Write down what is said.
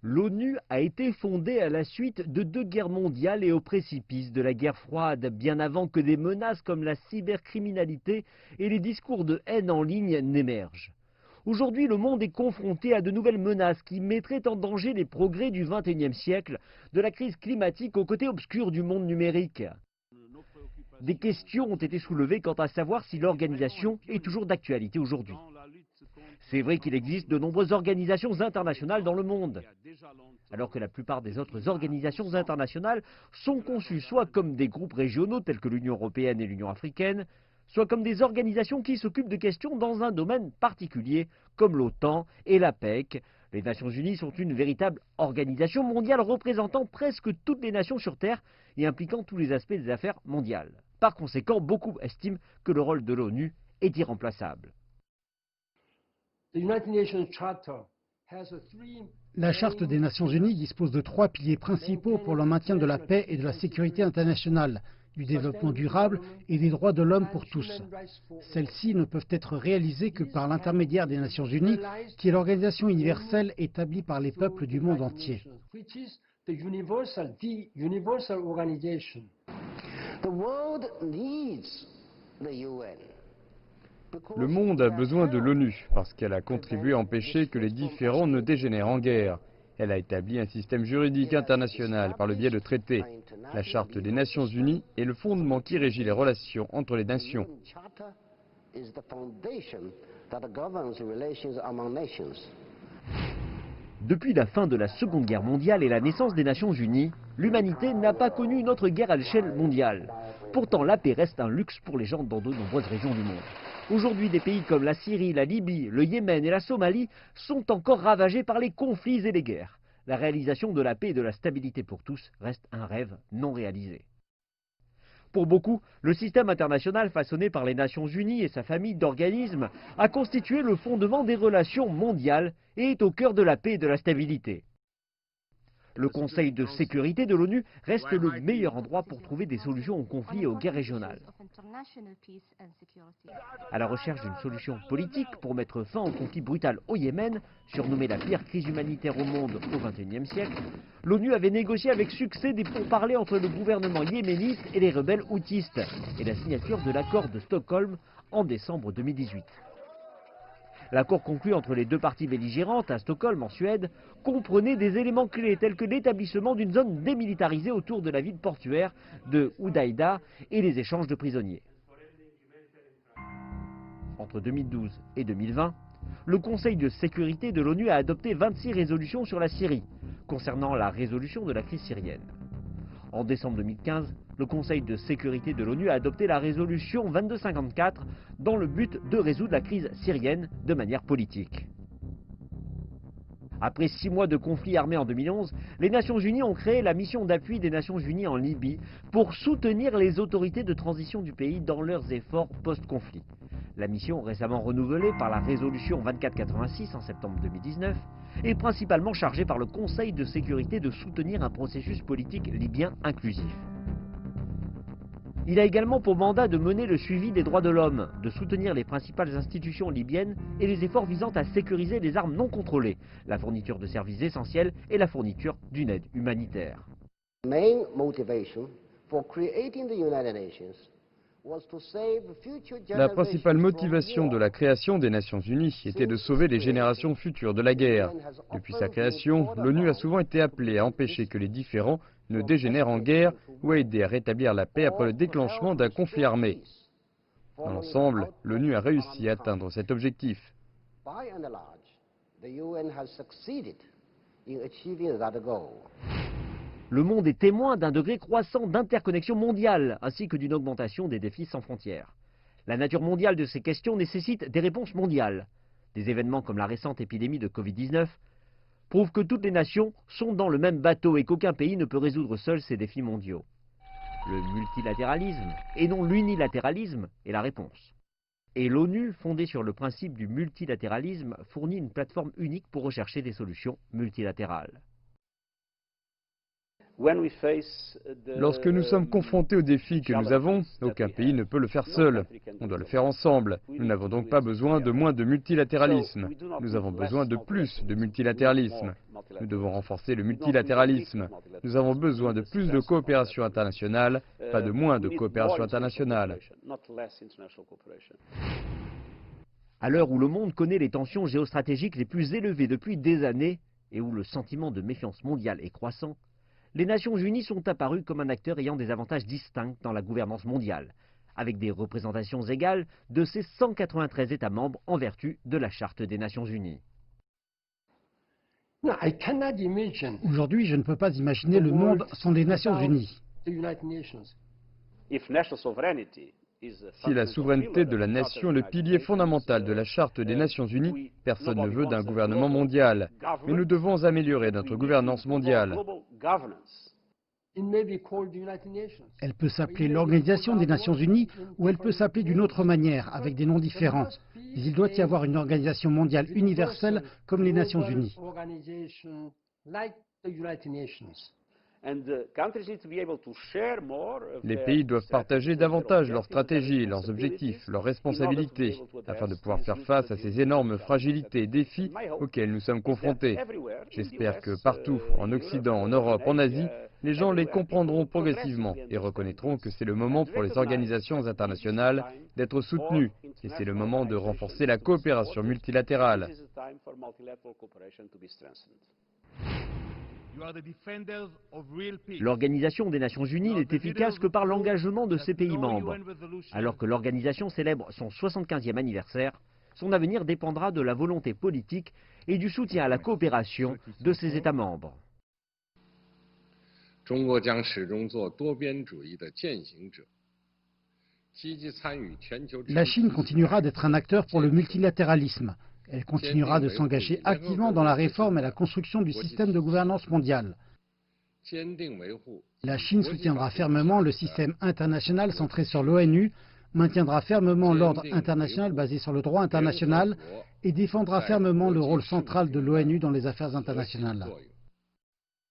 L'ONU a été fondée à la suite de 2 guerres mondiales et au précipice de la guerre froide, bien avant que des menaces comme la cybercriminalité et les discours de haine en ligne n'émergent. Aujourd'hui, le monde est confronté à de nouvelles menaces qui mettraient en danger les progrès du XXIe siècle, de la crise climatique au côté obscur du monde numérique. Des questions ont été soulevées quant à savoir si l'organisation est toujours d'actualité aujourd'hui. C'est vrai qu'il existe de nombreuses organisations internationales dans le monde, alors que la plupart des autres organisations internationales sont conçues soit comme des groupes régionaux tels que l'Union européenne et l'Union africaine, soit comme des organisations qui s'occupent de questions dans un domaine particulier, comme l'OTAN et l'APEC. Les Nations Unies sont une véritable organisation mondiale représentant presque toutes les nations sur Terre et impliquant tous les aspects des affaires mondiales. Par conséquent, beaucoup estiment que le rôle de l'ONU est irremplaçable. La Charte des Nations Unies dispose de 3 piliers principaux pour le maintien de la paix et de la sécurité internationale, du développement durable et des droits de l'homme pour tous. Celles-ci ne peuvent être réalisées que par l'intermédiaire des Nations Unies, qui est l'organisation universelle établie par les peuples du monde entier. Le monde a besoin de l'ONU parce qu'elle a contribué à empêcher que les différends ne dégénèrent en guerre. Elle a établi un système juridique international par le biais de traités. La Charte des Nations Unies est le fondement qui régit les relations entre les nations. Depuis la fin de la Seconde Guerre mondiale et la naissance des Nations Unies, l'humanité n'a pas connu une autre guerre à l'échelle mondiale. Pourtant, la paix reste un luxe pour les gens dans de nombreuses régions du monde. Aujourd'hui, des pays comme la Syrie, la Libye, le Yémen et la Somalie sont encore ravagés par les conflits et les guerres. La réalisation de la paix et de la stabilité pour tous reste un rêve non réalisé. Pour beaucoup, le système international façonné par les Nations Unies et sa famille d'organismes a constitué le fondement des relations mondiales et est au cœur de la paix et de la stabilité. Le Conseil de sécurité de l'ONU reste le meilleur endroit pour trouver des solutions aux conflits et aux guerres régionales. À la recherche d'une solution politique pour mettre fin au conflit brutal au Yémen, surnommé la pire crise humanitaire au monde au XXIe siècle, l'ONU avait négocié avec succès des pourparlers entre le gouvernement yéménite et les rebelles houthistes et la signature de l'accord de Stockholm en décembre 2018. L'accord conclu entre les deux parties belligérantes à Stockholm, en Suède, comprenait des éléments clés tels que l'établissement d'une zone démilitarisée autour de la ville portuaire de Hodeïda et les échanges de prisonniers. Entre 2012 et 2020, le Conseil de sécurité de l'ONU a adopté 26 résolutions sur la Syrie, concernant la résolution de la crise syrienne. En décembre 2015, le Conseil de sécurité de l'ONU a adopté la résolution 2254 dans le but de résoudre la crise syrienne de manière politique. Après 6 mois de conflit armé en 2011, les Nations Unies ont créé la mission d'appui des Nations Unies en Libye pour soutenir les autorités de transition du pays dans leurs efforts post-conflit. La mission, récemment renouvelée par la résolution 2486 en septembre 2019, est principalement chargée par le Conseil de sécurité de soutenir un processus politique libyen inclusif. Il a également pour mandat de mener le suivi des droits de l'homme, de soutenir les principales institutions libyennes et les efforts visant à sécuriser les armes non contrôlées, la fourniture de services essentiels et la fourniture d'une aide humanitaire. La principale motivation de la création des Nations Unies était de sauver les générations futures de la guerre. Depuis sa création, l'ONU a souvent été appelée à empêcher que les différends ne dégénèrent en guerre ou à aider à rétablir la paix après le déclenchement d'un conflit armé. Dans l'ensemble, l'ONU a réussi à atteindre cet objectif. Le monde est témoin d'un degré croissant d'interconnexion mondiale, ainsi que d'une augmentation des défis sans frontières. La nature mondiale de ces questions nécessite des réponses mondiales. Des événements comme la récente épidémie de Covid-19 prouvent que toutes les nations sont dans le même bateau et qu'aucun pays ne peut résoudre seul ces défis mondiaux. Le multilatéralisme, et non l'unilatéralisme, est la réponse. Et l'ONU, fondée sur le principe du multilatéralisme, fournit une plateforme unique pour rechercher des solutions multilatérales. Lorsque nous sommes confrontés aux défis que nous avons, aucun pays ne peut le faire seul. On doit le faire ensemble. Nous n'avons donc pas besoin de moins de multilatéralisme. Nous avons besoin de plus de multilatéralisme. Nous devons renforcer le multilatéralisme. Nous avons besoin de plus de coopération internationale, pas de moins de coopération internationale. À l'heure où le monde connaît les tensions géostratégiques les plus élevées depuis des années et où le sentiment de méfiance mondiale est croissant, les Nations Unies sont apparues comme un acteur ayant des avantages distincts dans la gouvernance mondiale, avec des représentations égales de ses 193 États membres en vertu de la Charte des Nations Unies. Aujourd'hui, je ne peux pas imaginer le monde sans les Nations Unies. Si la souveraineté de la nation est le pilier fondamental de la Charte des Nations Unies, personne ne veut d'un gouvernement mondial. Mais nous devons améliorer notre gouvernance mondiale. Elle peut s'appeler l'Organisation des Nations Unies ou elle peut s'appeler d'une autre manière, avec des noms différents. Mais il doit y avoir une organisation mondiale universelle comme les Nations Unies. Les pays doivent partager davantage leurs stratégies, leurs objectifs, leurs responsabilités, afin de pouvoir faire face à ces énormes fragilités et défis auxquels nous sommes confrontés. J'espère que partout, en Occident, en Europe, en Asie, les gens les comprendront progressivement et reconnaîtront que c'est le moment pour les organisations internationales d'être soutenues et c'est le moment de renforcer la coopération multilatérale. L'Organisation des Nations Unies n'est efficace que par l'engagement de ses pays membres. Alors que l'organisation célèbre son 75e anniversaire, son avenir dépendra de la volonté politique et du soutien à la coopération de ses États membres. La Chine continuera d'être un acteur pour le multilatéralisme. Elle continuera de s'engager activement dans la réforme et la construction du système de gouvernance mondiale. La Chine soutiendra fermement le système international centré sur l'ONU, maintiendra fermement l'ordre international basé sur le droit international et défendra fermement le rôle central de l'ONU dans les affaires internationales.